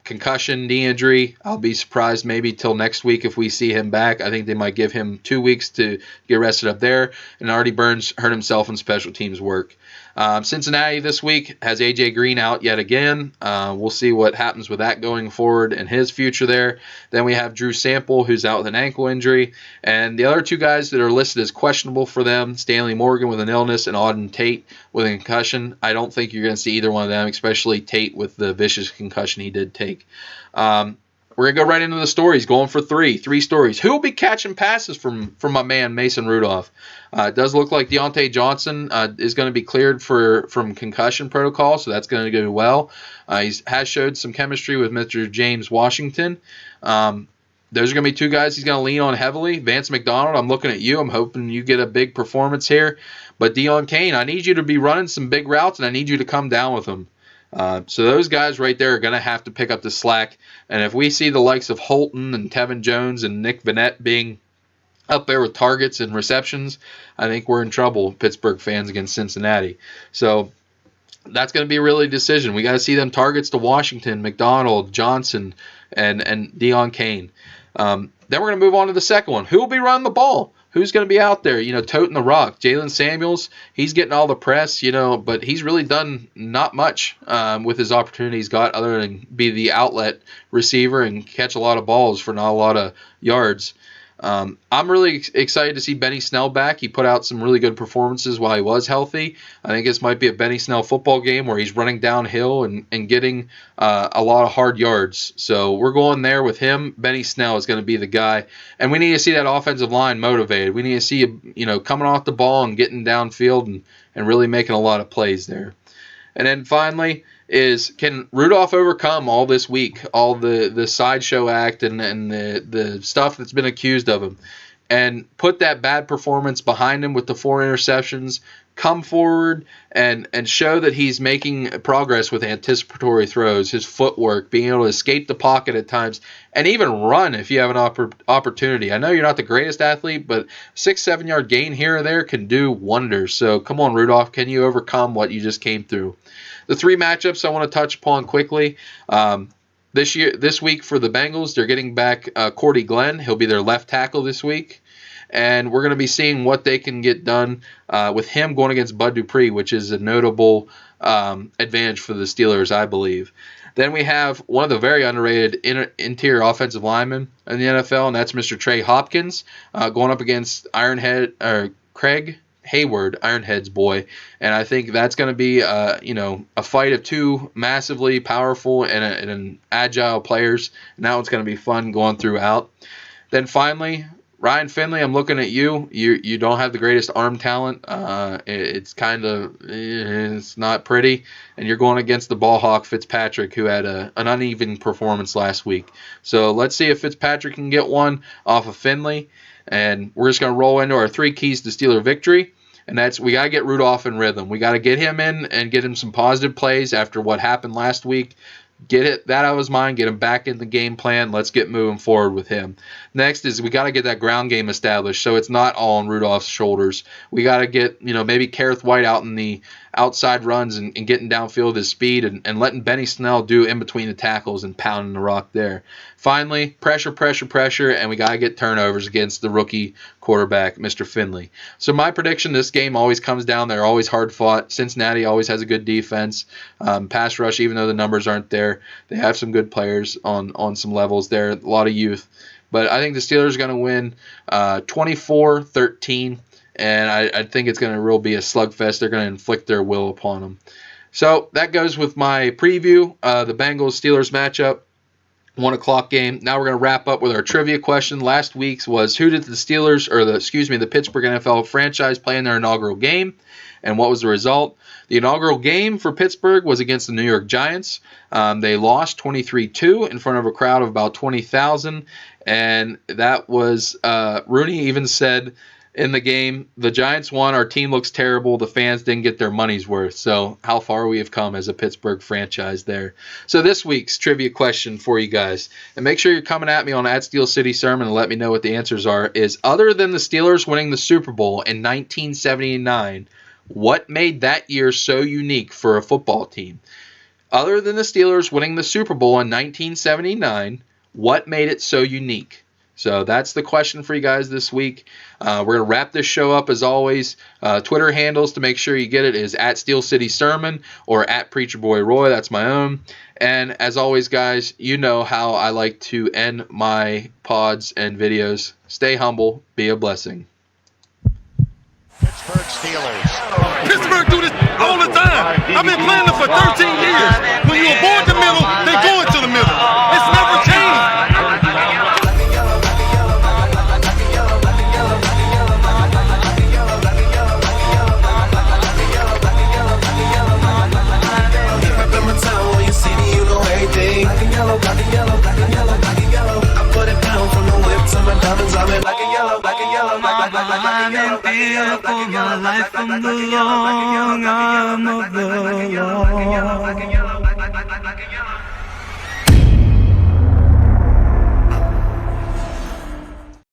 concussion, knee injury. I'll be surprised maybe till next week if we see him back. I think they might give him 2 weeks to get rested up there. And Artie Burns hurt himself in special teams work. Cincinnati this week has A.J. Green out yet again. We'll see what happens with that going forward and his future there. Then we have Drew Sample, who's out with an ankle injury. And the other two guys that are listed as questionable for them, Stanley Morgan with an illness and Auden Tate with a concussion. I don't think you're going to see either one of them, especially Tate with the vicious concussion he did take. We're going to go right into the stories, going for three stories. Who will be catching passes from my man Mason Rudolph? It does look like Deontay Johnson is going to be cleared from concussion protocol, so that's going to go well. He has showed some chemistry with Mr. James Washington. Those are going to be two guys he's going to lean on heavily. Vance McDonald, I'm looking at you. I'm hoping you get a big performance here. But Deon Cain, I need you to be running some big routes, and I need you to come down with them. So those guys right there are going to have to pick up the slack. And if we see the likes of Holton and Tevin Jones and Nick Vannett being up there with targets and receptions, I think we're in trouble, Pittsburgh fans, against Cincinnati. So that's going to be really a decision. We got to see them targets to Washington, McDonald, Johnson, and Deon Cain. Then we're going to move on to the second one. Who will be running the ball? Who's going to be out there, toting the rock? Jalen Samuels, he's getting all the press, but he's really done not much with his opportunity he's got other than be the outlet receiver and catch a lot of balls for not a lot of yards. I'm really excited to see Benny Snell back. He put out some really good performances while he was healthy. I think this might be a Benny Snell football game where he's running downhill and getting a lot of hard yards. So we're going there with him. Benny Snell is going to be the guy. And we need to see that offensive line motivated. We need to see, coming off the ball and getting downfield and really making a lot of plays there. And then finally can Rudolph overcome all this week, all the sideshow act and the stuff that's been accused of him, and put that bad performance behind him with the 4 interceptions, come forward and show that he's making progress with anticipatory throws, his footwork, being able to escape the pocket at times, and even run if you have an opportunity. I know you're not the greatest athlete, but 6-7 yard gain here or there can do wonders. So come on, Rudolph, can you overcome what you just came through? The 3 matchups I want to touch upon quickly. This week for the Bengals, they're getting back Cordy Glenn. He'll be their left tackle this week. And we're going to be seeing what they can get done with him going against Bud Dupree, which is a notable advantage for the Steelers, I believe. Then we have one of the very underrated interior offensive linemen in the NFL, and that's Mr. Trey Hopkins, going up against Craig Hayward, Ironhead's boy. And I think that's going to be a fight of two massively powerful and agile players. And that one's going to be fun going throughout. Then finally, Ryan Finley, I'm looking at you. You don't have the greatest arm talent. It's not pretty. And you're going against the ball hawk Fitzpatrick, who had an uneven performance last week. So let's see if Fitzpatrick can get one off of Finley. And we're just going to roll into our 3 keys to Steeler victory. And that's, we got to get Rudolph in rhythm. We got to get him in and get him some positive plays after what happened last week. Get that out of his mind, get him back in the game plan. Let's get moving forward with him. Next is we got to get that ground game established so it's not all on Rudolph's shoulders. We got to get, maybe Kareth White out in the outside runs and getting downfield his speed and letting Benny Snell do in between the tackles and pounding the rock there. Finally, pressure, and we got to get turnovers against the rookie quarterback, Mr. Finley. So my prediction, this game always comes down. They're always hard fought. Cincinnati always has a good defense. Pass rush, even though the numbers aren't there, they have some good players on some levels there, a lot of youth. But I think the Steelers are going to win 24-13. And I think it's going to really be a slugfest. They're going to inflict their will upon them. So that goes with my preview, the Bengals-Steelers matchup, 1 o'clock game. Now we're going to wrap up with our trivia question. Last week's was, who did the Pittsburgh NFL franchise play in their inaugural game? And what was the result? The inaugural game for Pittsburgh was against the New York Giants. They lost 23-2 in front of a crowd of about 20,000. And that was, Rooney even said in the game, the Giants won, our team looks terrible, the fans didn't get their money's worth. So how far we have come as a Pittsburgh franchise there. So this week's trivia question for you guys, and make sure you're coming at me on @Steel City Sermon and let me know what the answers are, is other than the Steelers winning the Super Bowl in 1979, what made that year so unique for a football team? Other than the Steelers winning the Super Bowl in 1979, what made it so unique? So that's the question for you guys this week. We're going to wrap this show up as always. Twitter handles to make sure you get it is @Steel City Sermon or @PreacherBoyRoy. That's my own. And as always, guys, you know how I like to end my pods and videos. Stay humble. Be a blessing.
Pittsburgh Steelers.
Pittsburgh do this all the time. I've been playing them for 13 years. When you avoid the middle, they go into the middle. It's never changed. Black and yellow, black and yellow, black and yellow. I put it down from the whip to my diamonds. I'm in black and yellow, black and yellow, black and yellow, black and yellow, black and yellow, black and yellow, black and yellow, black and yellow, black and yellow, black and yellow, black and yellow, black and yellow, black and yellow.